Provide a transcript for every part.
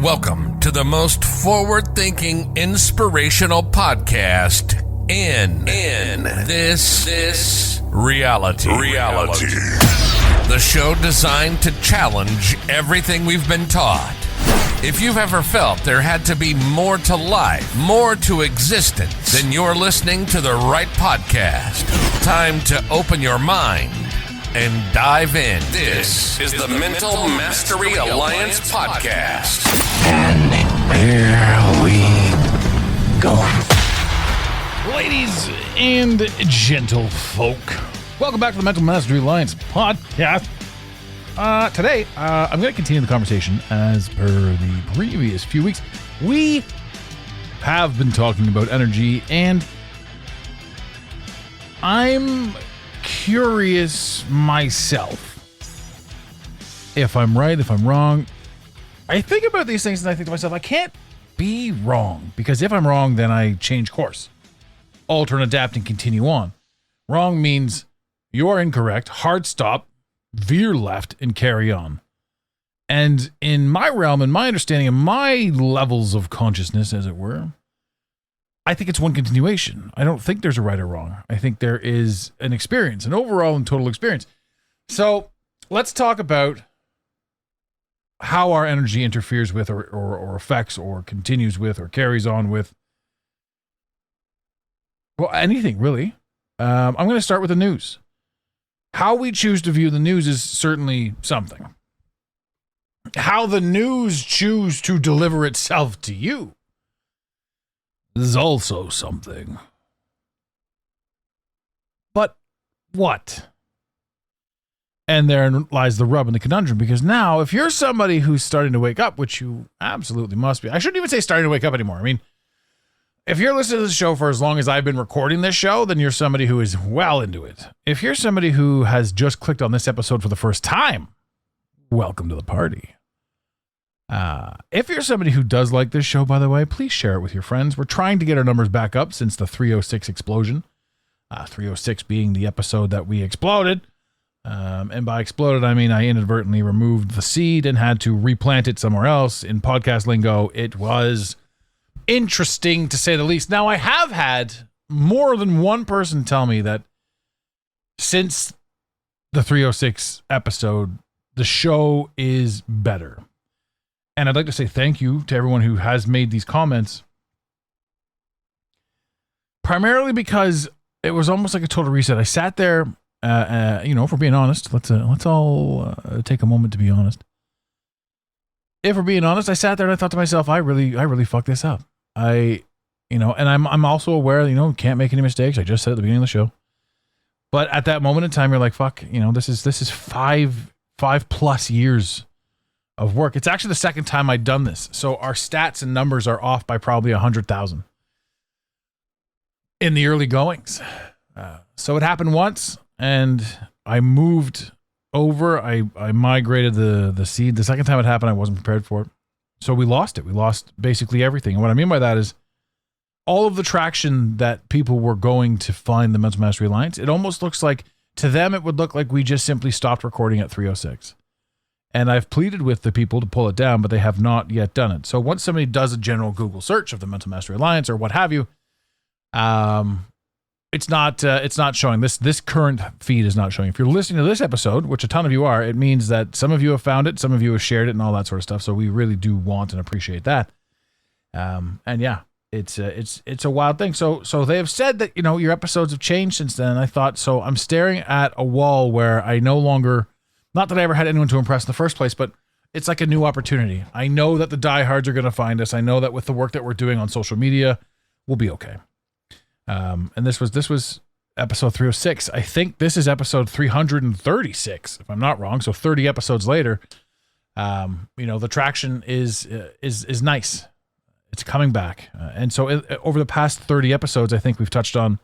Welcome to the most forward-thinking, inspirational podcast in this reality. The show designed to challenge everything we've been taught. If you've ever felt there had to be more to life, more to existence, then you're listening to the right podcast. Time to open your mind and dive in. This is the Mental Mastery Alliance podcast. And here we go. Ladies and gentlefolk, welcome back to the Mental Mastery Alliance podcast. Today, I'm going to continue the conversation as per the previous few weeks. We have been talking about energy, and I'm curious myself if I'm right, if I'm wrong. I think about these things and I think to myself, I can't be wrong, because if I'm wrong, then I change course, alter and adapt and continue on. Wrong means you're incorrect, hard stop, veer left and carry on. And in my realm, in my understanding, in my levels of consciousness, as it were, I think it's one continuation. I don't think there's a right or wrong. I think there is an experience, an overall and total experience. So let's talk about how our energy interferes with or affects or continues with or carries on with, well, anything really. I'm going to start with the news. How we choose to view the news is certainly something. How the news choose to deliver itself to you is also something. But what? And therein lies the rub and the conundrum, because now if you're somebody who's starting to wake up, which you absolutely must be, I shouldn't even say starting to wake up anymore. I mean, if you're listening to this show for as long as I've been recording this show, then you're somebody who is well into it. If you're somebody who has just clicked on this episode for the first time, welcome to the party. If you're somebody who does like this show, by the way, please share it with your friends. We're trying to get our numbers back up since the 306 explosion. 306 being the episode that we exploded. And by exploded, I mean I inadvertently removed the seed and had to replant it somewhere else. In podcast lingo, it was interesting to say the least. Now, I have had more than one person tell me that since the 306 episode, the show is better. And I'd like to say thank you to everyone who has made these comments. Primarily because it was almost like a total reset. I sat there, if we're being honest, let's all take a moment to be honest. If we're being honest, I sat there and I thought to myself, I really fucked this up. And I'm also aware, can't make any mistakes. I just said at the beginning of the show. But at that moment in time, you're like, fuck, this is five plus years of work. It's actually the second time I'd done this. So our stats and numbers are off by probably 100,000 in the early goings. So it happened once and I moved over. I migrated the seed. The second time it happened, I wasn't prepared for it. So we lost it. We lost basically everything. And what I mean by that is all of the traction that people were going to find the Mental Mastery Alliance, it almost looks like, to them, it would look like we just simply stopped recording at 306. And I've pleaded with the people to pull it down, but they have not yet done it. So once somebody does a general Google search of the Mental Mastery Alliance or what have you, it's not showing. This current feed is not showing. If you're listening to this episode, which a ton of you are, it means that some of you have found it, some of you have shared it, and all that sort of stuff. So we really do want and appreciate that. And yeah, it's a wild thing. So they have said that your episodes have changed since then. And I thought, so I'm staring at a wall where I no longer, not that I ever had anyone to impress in the first place, but it's like a new opportunity. I know that the diehards are going to find us. I know that with the work that we're doing on social media, we'll be okay. And this was episode 306. I think this is episode 336, if I'm not wrong. So 30 episodes later, the traction is nice. It's coming back. And so over the past 30 episodes, I think we've touched on,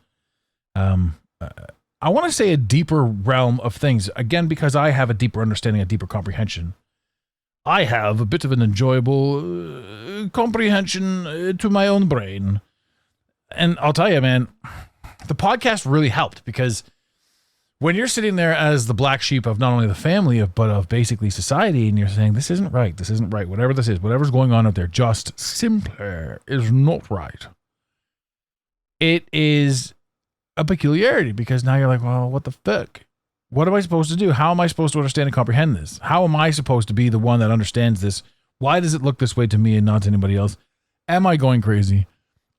I want to say a deeper realm of things. Again, because I have a deeper understanding, a deeper comprehension. I have a bit of an enjoyable comprehension to my own brain. And I'll tell you, man, the podcast really helped because when you're sitting there as the black sheep of not only the family, but of basically society, and you're saying, this isn't right, whatever this is, whatever's going on out there, just simply is not right. It is a peculiarity, because now you're like, well, what the fuck? What am I supposed to do? How am I supposed to understand and comprehend this? How am I supposed to be the one that understands this? Why does it look this way to me and not to anybody else? Am I going crazy?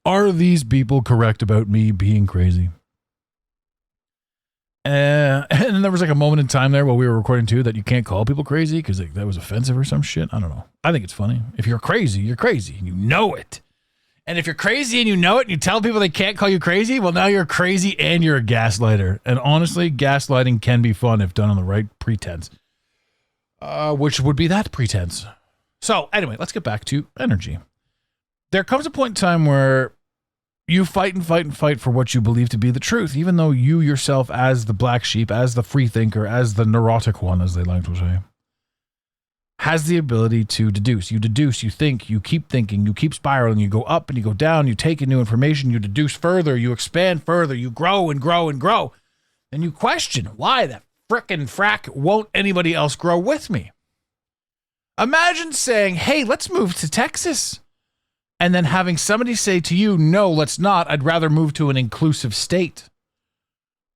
Are these people correct about me being crazy? And then there was like a moment in time there while we were recording too that you can't call people crazy because that was offensive or some shit. I don't know. I think it's funny. If you're crazy, you're crazy. And you know it. And if you're crazy and you know it and you tell people they can't call you crazy, well, now you're crazy and you're a gaslighter. And honestly, gaslighting can be fun if done on the right pretense, which would be that pretense. So anyway, let's get back to energy. There comes a point in time where you fight and fight and fight for what you believe to be the truth, even though you yourself, as the black sheep, as the free thinker, as the neurotic one, as they like to say, has the ability to deduce. You deduce, you think, you keep thinking, you keep spiraling, you go up and you go down, you take in new information, you deduce further, you expand further, you grow and grow and grow. And you question, why the frickin' frack won't anybody else grow with me? Imagine saying, hey, let's move to Texas. And then having somebody say to you, no, let's not. I'd rather move to an inclusive state.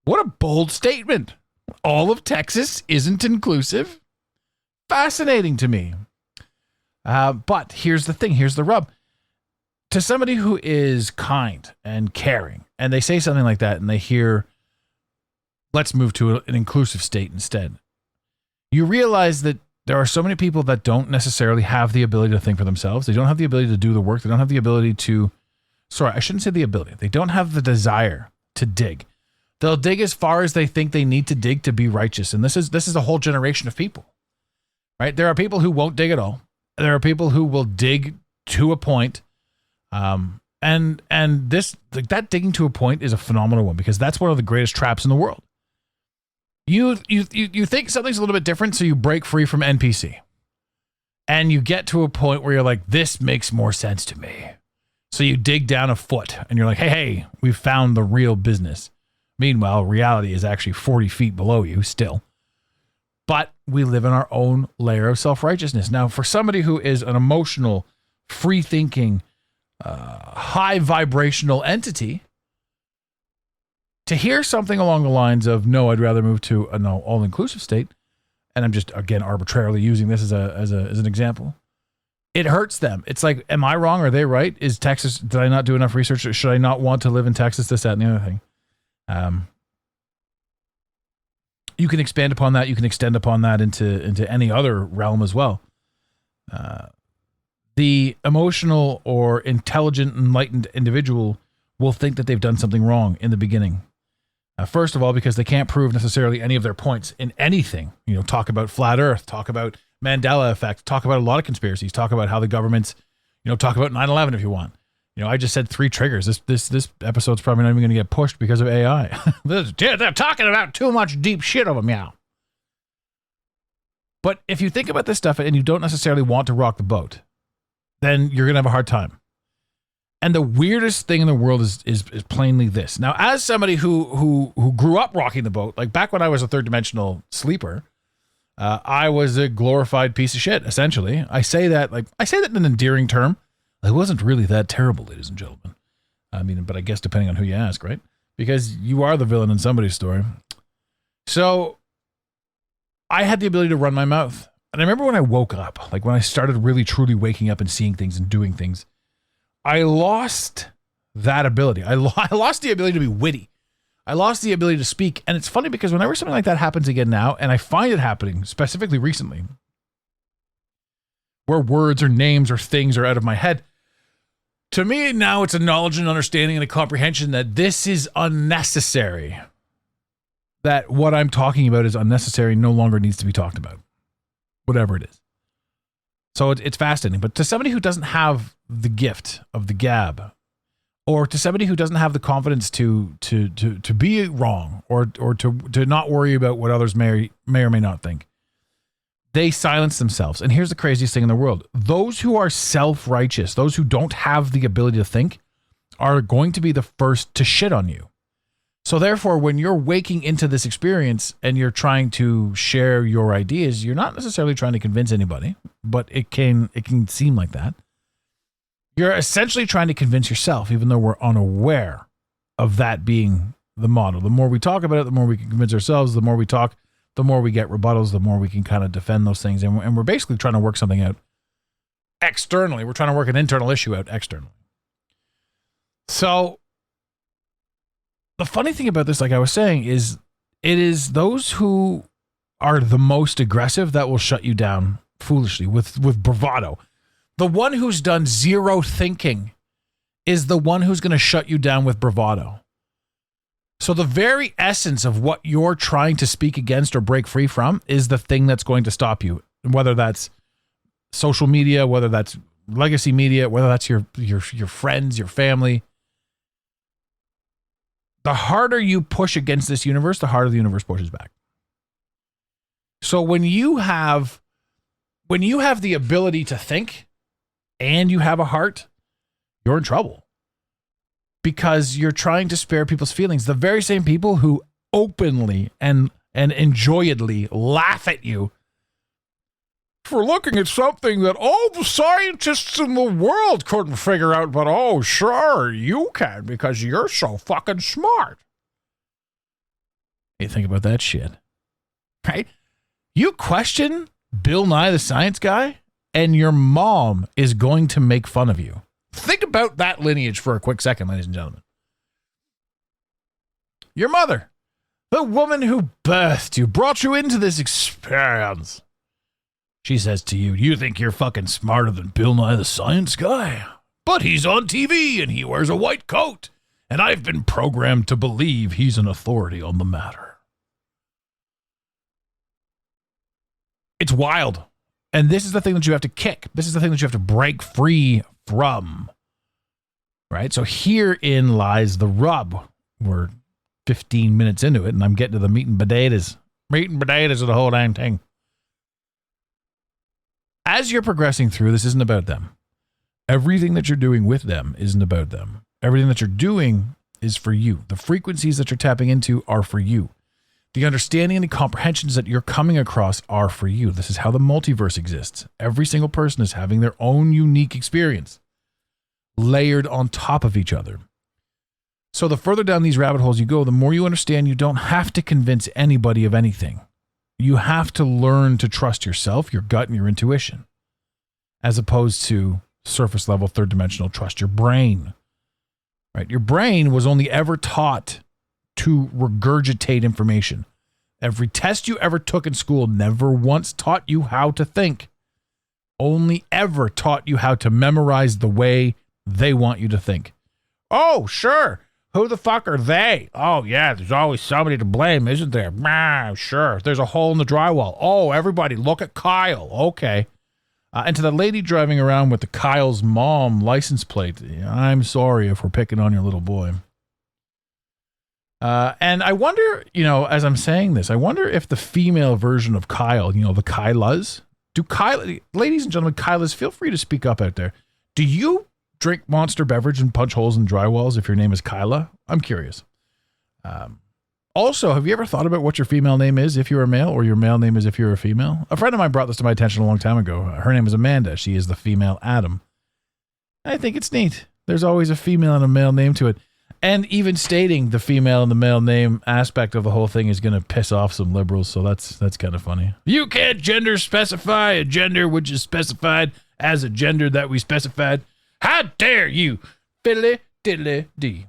What a bold statement. All of Texas isn't inclusive. Fascinating to me. But here's the thing. Here's the rub. To somebody who is kind and caring, and they say something like that, and they hear, let's move to an inclusive state instead, you realize that there are so many people that don't necessarily have the ability to think for themselves. They don't have the ability to do the work. They don't have the ability to, I shouldn't say the ability. They don't have the desire to dig. They'll dig as far as they think they need to dig to be righteous. And this is a whole generation of people, right? There are people who won't dig at all. There are people who will dig to a point. And that digging to a point is a phenomenal one, because that's one of the greatest traps in the world. You think something's a little bit different, so you break free from NPC. And you get to a point where you're like, this makes more sense to me. So you dig down a foot, and you're like, hey, we've found the real business. Meanwhile, reality is actually 40 feet below you still. But we live in our own layer of self-righteousness. Now, for somebody who is an emotional, free-thinking, high vibrational entity, to hear something along the lines of, no, I'd rather move to an all-inclusive state, and I'm just, again, arbitrarily using this as an example, it hurts them. It's like, am I wrong? Are they right? Is Texas, did I not do enough research? Should I not want to live in Texas? This, that, and the other thing. You can expand upon that. You can extend upon that into any other realm as well. The emotional or intelligent, enlightened individual will think that they've done something wrong in the beginning. First of all, because they can't prove necessarily any of their points in anything. You know, talk about flat Earth, talk about Mandela effect, talk about a lot of conspiracies, talk about how the government's, talk about 9/11 if you want. I just said 3 triggers. This episode's probably not even going to get pushed because of AI. They're talking about too much deep shit over meow. But if you think about this stuff and you don't necessarily want to rock the boat, then you're going to have a hard time. And the weirdest thing in the world is plainly this. Now, as somebody who grew up rocking the boat, like back when I was a third dimensional sleeper, I was a glorified piece of shit, essentially. I say that in an endearing term. I wasn't really that terrible, ladies and gentlemen. I mean, but I guess depending on who you ask, right? Because you are the villain in somebody's story. So I had the ability to run my mouth. And I remember when I woke up, like when I started really truly waking up and seeing things and doing things, I lost that ability. I lost the ability to be witty. I lost the ability to speak. And it's funny because whenever something like that happens again now, and I find it happening specifically recently, where words or names or things are out of my head, to me now it's a knowledge and understanding and a comprehension that this is unnecessary. That what I'm talking about is unnecessary, no longer needs to be talked about. Whatever it is. So it's fascinating. But to somebody who doesn't have the gift of the gab, or to somebody who doesn't have the confidence to be wrong, or to not worry about what others may or may not think, they silence themselves. And here's the craziest thing in the world. Those who are self-righteous, those who don't have the ability to think, are going to be the first to shit on you. So therefore, when you're waking into this experience and you're trying to share your ideas, you're not necessarily trying to convince anybody, but it can seem like that. You're essentially trying to convince yourself, even though we're unaware of that being the model. The more we talk about it, the more we can convince ourselves. The more we talk, the more we get rebuttals, the more we can kind of defend those things. And we're basically trying to work something out externally. We're trying to work an internal issue out externally. So the funny thing about this, like I was saying, is it is those who are the most aggressive that will shut you down foolishly with bravado. The one who's done zero thinking is the one who's going to shut you down with bravado. So the very essence of what you're trying to speak against or break free from is the thing that's going to stop you, whether that's social media, whether that's legacy media, whether that's your friends, your family. The harder you push against this universe, the harder the universe pushes back. So when you have the ability to think and you have a heart, you're in trouble. Because you're trying to spare people's feelings. The very same people who openly and enjoyedly laugh at you for looking at something that all the scientists in the world couldn't figure out, but oh, sure, you can because you're so fucking smart. You think about that shit, right? You question Bill Nye the Science Guy, and your mom is going to make fun of you. Think about that lineage for a quick second, ladies and gentlemen. Your mother, the woman who birthed you, brought you into this experience. She says to you, you think you're fucking smarter than Bill Nye the Science Guy? But he's on TV and he wears a white coat, and I've been programmed to believe he's an authority on the matter. It's wild. And this is the thing that you have to kick. This is the thing that you have to break free from. Right? So herein lies the rub. We're 15 minutes into it, and I'm getting to the meat and potatoes. Meat and potatoes of the whole damn thing. As you're progressing through, this isn't about them. Everything that you're doing with them isn't about them. Everything that you're doing is for you. The frequencies that you're tapping into are for you. The understanding and the comprehensions that you're coming across are for you. This is how the multiverse exists. Every single person is having their own unique experience, layered on top of each other. So the further down these rabbit holes you go, the more you understand you don't have to convince anybody of anything. You have to learn to trust yourself, your gut, and your intuition, as opposed to surface level, third dimensional, trust your brain. Right? Your brain was only ever taught to regurgitate information. Every test you ever took in school never once taught you how to think. Only ever taught you how to memorize the way they want you to think. Oh, sure. Who the fuck are they? Oh, yeah, there's always somebody to blame, isn't there? Sure. There's a hole in the drywall. Oh, everybody, look at Kyle. Okay. And to the lady driving around with the Kyle's mom license plate, I'm sorry if we're picking on your little boy. And I wonder, as I'm saying this, I wonder if the female version of Kyle, the Kylas, ladies and gentlemen, Kylas, feel free to speak up out there. Do you drink Monster beverage and punch holes in drywalls if your name is Kyla? I'm curious. Also, have you ever thought about what your female name is if you're a male, or your male name is if you're a female? A friend of mine brought this to my attention a long time ago. Her name is Amanda. She is the female Adam. I think it's neat. There's always a female and a male name to it. And even stating the female and the male name aspect of the whole thing is going to piss off some liberals, so that's kind of funny. You can't gender specify a gender which is specified as a gender that we specified. How dare you? Fiddly diddly dee.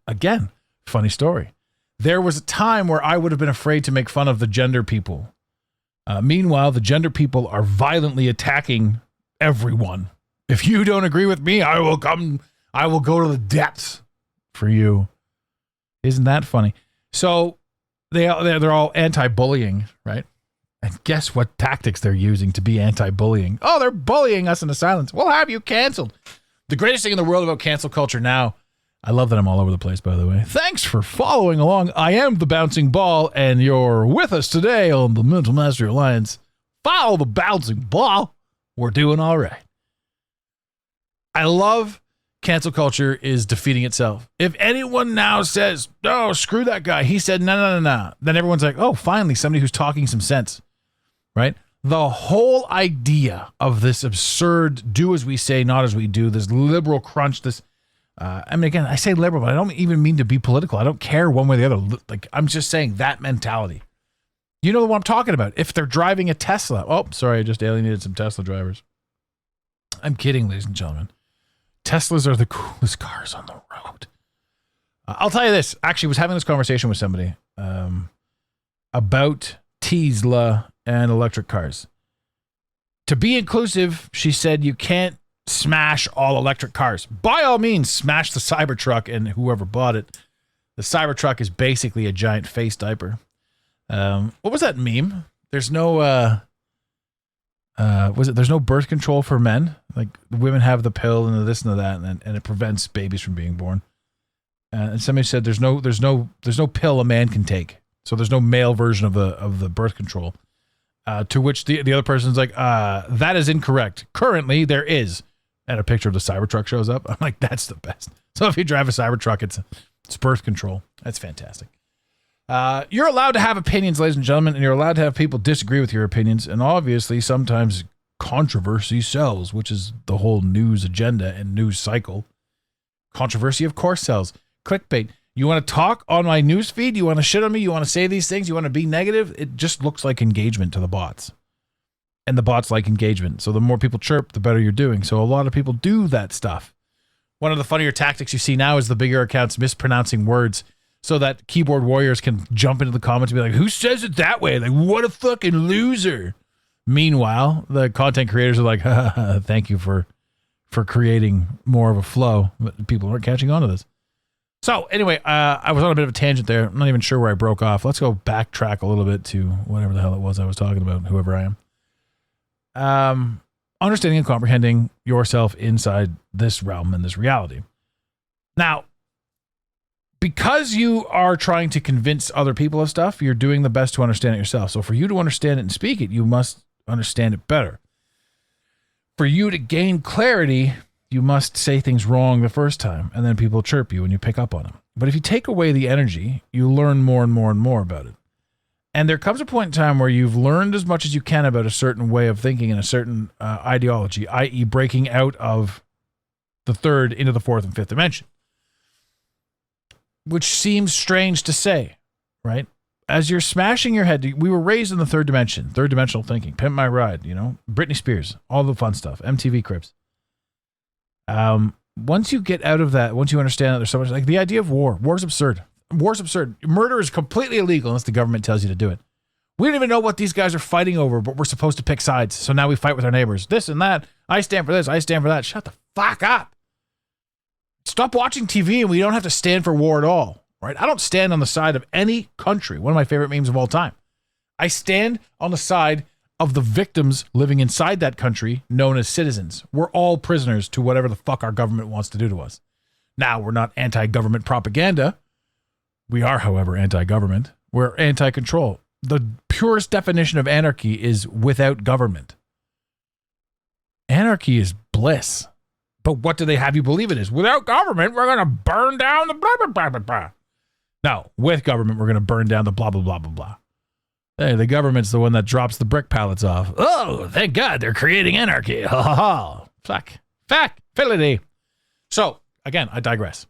Again, funny story. There was a time where I would have been afraid to make fun of the gender people. Meanwhile, the gender people are violently attacking everyone. If you don't agree with me, I will go to the depths for you. Isn't that funny? So they're all anti-bullying, right? And guess what tactics they're using to be anti-bullying? Oh, they're bullying us into silence. We'll have you canceled. The greatest thing in the world about cancel culture now, I love that I'm all over the place, by the way. Thanks for following along. I am the Bouncing Ball, and you're with us today on the Mental Mastery Alliance. Follow the Bouncing Ball. We're doing all right. I love cancel culture is defeating itself. If anyone now says, "Oh, screw that guy," he said, "No," then everyone's like, "Oh, finally, somebody who's talking some sense," right? The whole idea of this absurd "do as we say, not as we do," this liberal crunch, this. I mean, again, I say liberal, but I don't even mean to be political. I don't care one way or the other. Like, I'm just saying that mentality. You know what I'm talking about. If they're driving a Tesla. Oh, sorry, I just alienated some Tesla drivers. I'm kidding, ladies and gentlemen. Teslas are the coolest cars on the road. I'll tell you this. Actually, I was having this conversation with somebody about Tesla and electric cars. To be inclusive, she said you can't smash all electric cars. By all means, smash the Cybertruck and whoever bought it. The Cybertruck is basically a giant face diaper. What was that meme? There's no there's no birth control for men. Like, the women have the pill and the this and the that, and it prevents babies from being born. And somebody said there's no pill a man can take. So there's no male version of the birth control. To which the other person's like, that is incorrect. Currently there is. And a picture of the Cybertruck shows up. I'm like, that's the best. So if you drive a Cybertruck, it's birth control. That's fantastic. You're allowed to have opinions, ladies and gentlemen, and you're allowed to have people disagree with your opinions. And obviously, sometimes controversy sells, which is the whole news agenda and news cycle. Controversy, of course, sells. Clickbait. You want to talk on my news feed? You want to shit on me? You want to say these things? You want to be negative? It just looks like engagement to the bots. And the bots like engagement. So the more people chirp, the better you're doing. So a lot of people do that stuff. One of the funnier tactics you see now is the bigger accounts mispronouncing words so that keyboard warriors can jump into the comments and be like, who says it that way? Like, what a fucking loser. Meanwhile, the content creators are like, thank you for creating more of a flow. But people aren't catching on to this. So anyway, I was on a bit of a tangent there. I'm not even sure where I broke off. Let's go backtrack a little bit to whatever the hell it was I was talking about, whoever I am. Understanding and comprehending yourself inside this realm and this reality. Now, because you are trying to convince other people of stuff, you're doing the best to understand it yourself. So for you to understand it and speak it, you must understand it better. For you to gain clarity, you must say things wrong the first time, and then people chirp you and you pick up on them. But if you take away the energy, you learn more and more and more about it. And there comes a point in time where you've learned as much as you can about a certain way of thinking and a certain ideology, i.e. breaking out of the third into the fourth and fifth dimension. Which seems strange to say, right? As you're smashing your head, we were raised in the third dimension, third dimensional thinking, Pimp My Ride, Britney Spears, all the fun stuff, MTV Cribs. Once you get out of that, once you understand that there's so much, like the idea of war's absurd. War's absurd. Murder is completely illegal unless the government tells you to do it. We don't even know what these guys are fighting over, but we're supposed to pick sides. So now we fight with our neighbors. This and that. I stand for this. I stand for that. Shut the fuck up. Stop watching TV and we don't have to stand for war at all, right? I don't stand on the side of any country. One of my favorite memes of all time. I stand on the side of the victims living inside that country known as citizens. We're all prisoners to whatever the fuck our government wants to do to us. Now, we're not anti-government propaganda. We are, however, anti-government. We're anti-control. The purest definition of anarchy is without government. Anarchy is bliss. But what do they have you believe it is? Without government, we're going to burn down the blah, blah, blah, blah, blah. No, with government, we're going to burn down the blah, blah, blah, blah, blah. Hey, the government's the one that drops the brick pallets off. Oh, thank God, they're creating anarchy. Ha, ha, ha. Fuck, fiddly. So, again, I digress.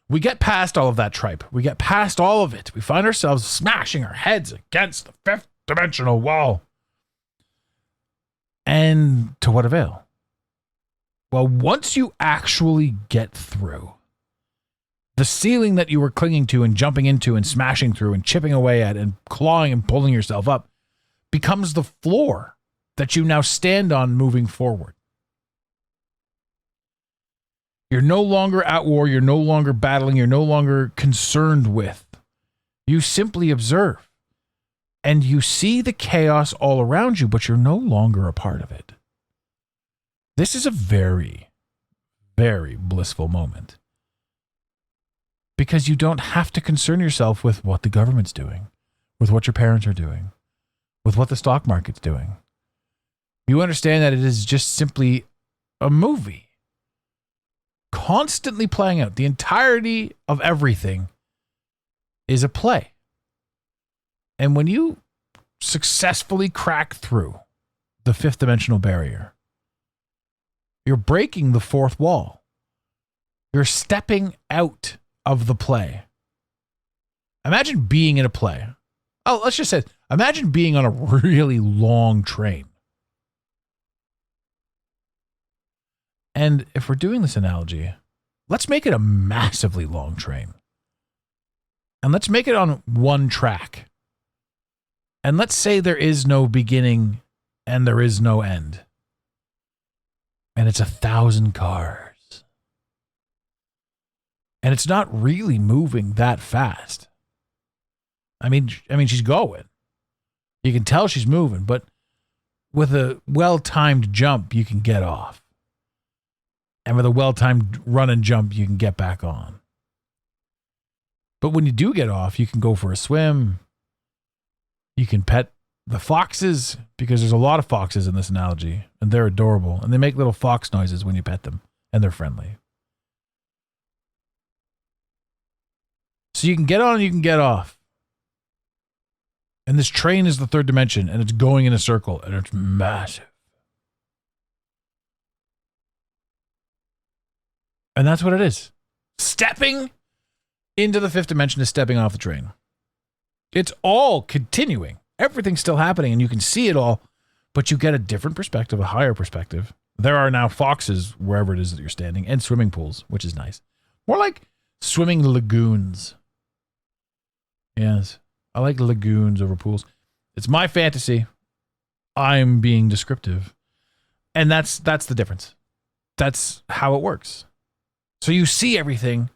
We get past all of that tripe. We get past all of it. We find ourselves smashing our heads against the fifth dimensional wall. And to what avail? Well, once you actually get through, the ceiling that you were clinging to and jumping into and smashing through and chipping away at and clawing and pulling yourself up becomes the floor that you now stand on moving forward. You're no longer at war. You're no longer battling. You're no longer concerned with. You simply observe. And you see the chaos all around you, but you're no longer a part of it. This is a very, very blissful moment. Because you don't have to concern yourself with what the government's doing, with what your parents are doing, with what the stock market's doing. You understand that it is just simply a movie. constantly playing out. The entirety of everything is a play. And when you successfully crack through the fifth dimensional barrier, you're breaking the fourth wall. You're stepping out of the play. Imagine being in a play. Oh, let's just say, imagine being on a really long train. And if we're doing this analogy, let's make it a massively long train. And let's make it on one track. And let's say there is no beginning and there is no end. And it's 1,000 cars. And it's not really moving that fast. I mean, she's going. You can tell she's moving, but with a well-timed jump, you can get off. And with a well-timed run and jump, you can get back on. But when you do get off, you can go for a swim. You can pet the foxes, because there's a lot of foxes in this analogy, and they're adorable. And they make little fox noises when you pet them, and they're friendly. So you can get on and you can get off. And this train is the third dimension, and it's going in a circle, and it's massive. And that's what it is. Stepping into the fifth dimension is stepping off the train. It's all continuing. Everything's still happening, and you can see it all, but you get a different perspective, a higher perspective. There are now foxes wherever it is that you're standing, and swimming pools, which is nice. More like swimming lagoons. Yes. I like lagoons over pools. It's my fantasy. I'm being descriptive. And that's the difference. That's how it works. So you see everything.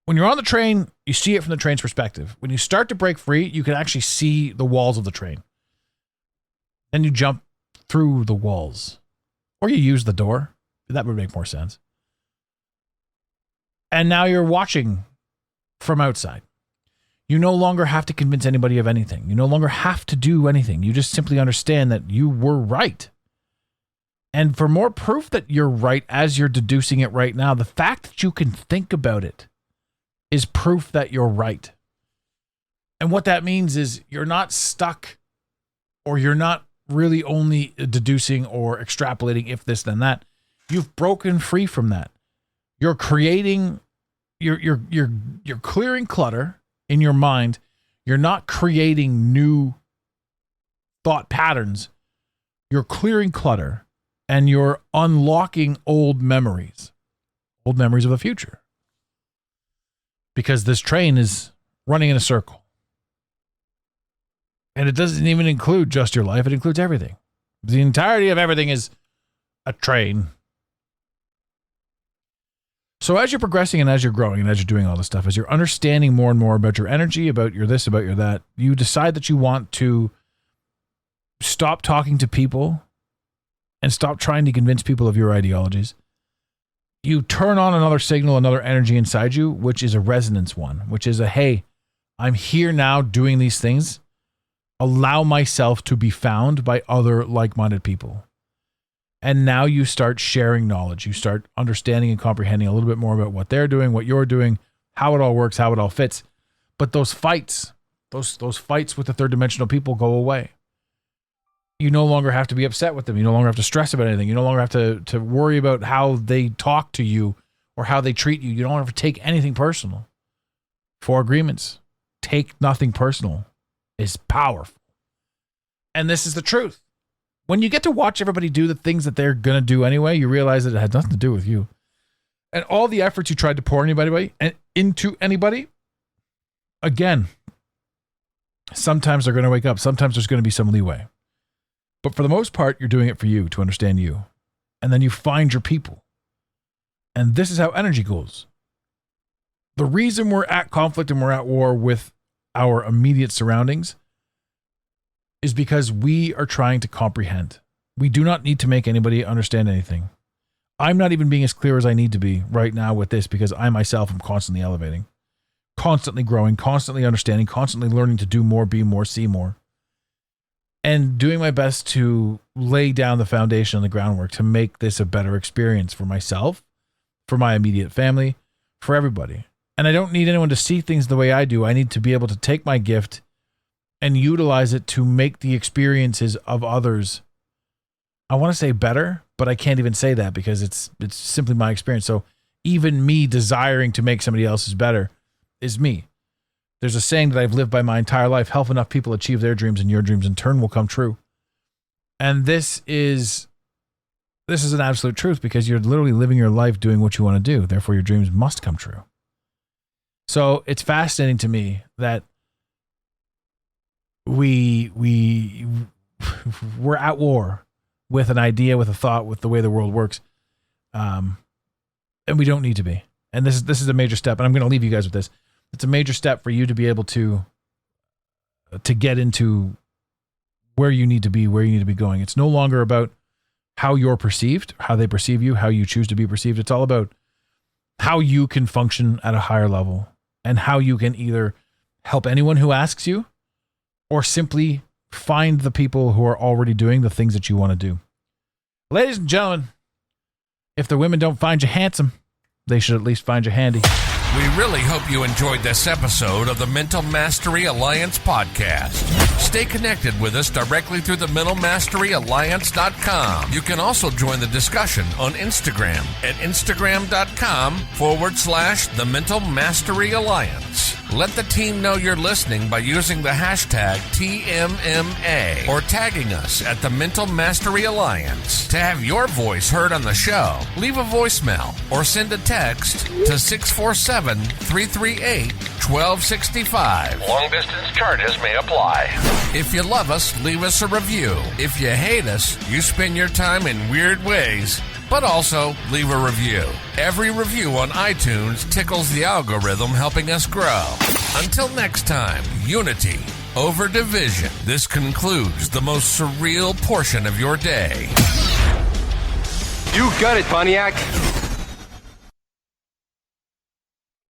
When you're on the train, you see it from the train's perspective. When you start to break free, you can actually see the walls of the train. Then you jump through the walls. Or you use the door. That would make more sense. And now you're watching from outside. You no longer have to convince anybody of anything. You no longer have to do anything. You just simply understand that you were right. And for more proof that you're right as you're deducing it right now, the fact that you can think about it is proof that you're right. And what that means is you're not stuck, or you're not really only deducing or extrapolating if this, then that. You've broken free from that. You're creating, you're clearing clutter in your mind. You're not creating new thought patterns. You're clearing clutter, and you're unlocking old memories of the future. Because this train is running in a circle. And it doesn't even include just your life. It includes everything. The entirety of everything is a train. So as you're progressing and as you're growing and as you're doing all this stuff, as you're understanding more and more about your energy, about your this, about your that, you decide that you want to stop talking to people and stop trying to convince people of your ideologies. You turn on another signal, another energy inside you, which is a resonance one, which is a, hey, I'm here now doing these things. Allow myself to be found by other like-minded people. And now you start sharing knowledge. You start understanding and comprehending a little bit more about what they're doing, what you're doing, how it all works, how it all fits. But those fights, those fights with the third dimensional people go away. You no longer have to be upset with them. You no longer have to stress about anything. You no longer have to worry about how they talk to you or how they treat you. You don't have to take anything personal. 4 agreements. Take nothing personal is powerful. And this is the truth. When you get to watch everybody do the things that they're going to do anyway, you realize that it had nothing to do with you. And all the efforts you tried to pour into anybody, again, sometimes they're going to wake up. Sometimes there's going to be some leeway. But for the most part, you're doing it for you, to understand you. And then you find your people. And this is how energy goes. The reason we're at conflict and we're at war with our immediate surroundings is because we are trying to comprehend. We do not need to make anybody understand anything. I'm not even being as clear as I need to be right now with this, because I myself am constantly elevating, constantly growing, constantly understanding, constantly learning to do more, be more, see more, and doing my best to lay down the foundation and the groundwork to make this a better experience for myself, for my immediate family, for everybody. And I don't need anyone to see things the way I do. I need to be able to take my gift and utilize it to make the experiences of others, I want to say better, but I can't even say that because it's simply my experience. So even me desiring to make somebody else's better is me. There's a saying that I've lived by my entire life: help enough people achieve their dreams and your dreams in turn will come true. And this is an absolute truth because you're literally living your life doing what you want to do. Therefore, your dreams must come true. So it's fascinating to me that we're at war with an idea, with a thought, with the way the world works. And we don't need to be. And this is a major step. And I'm going to leave you guys with this. It's a major step for you to be able to get into where you need to be, where you need to be going. It's no longer about how you're perceived, how they perceive you, how you choose to be perceived. It's all about how you can function at a higher level and how you can either help anyone who asks you or simply find the people who are already doing the things that you want to do. Ladies and gentlemen, if the women don't find you handsome, they should at least find you handy. We really hope you enjoyed this episode of the Mental Mastery Alliance podcast. Stay connected with us directly through the mentalmasteryalliance.com. You can also join the discussion on Instagram at instagram.com/the Mental Mastery Alliance. Let the team know you're listening by using the hashtag TMMA or tagging us at the Mental Mastery Alliance. To have your voice heard on the show, leave a voicemail or send a text to 647-338-1265. Long distance charges may apply. If you love us, leave us a review. If you hate us, you spend your time in weird ways, but also leave a review. Every review on iTunes tickles the algorithm, helping us grow. Until next time, unity over division. This concludes the most surreal portion of your day. You got it, Pontiac.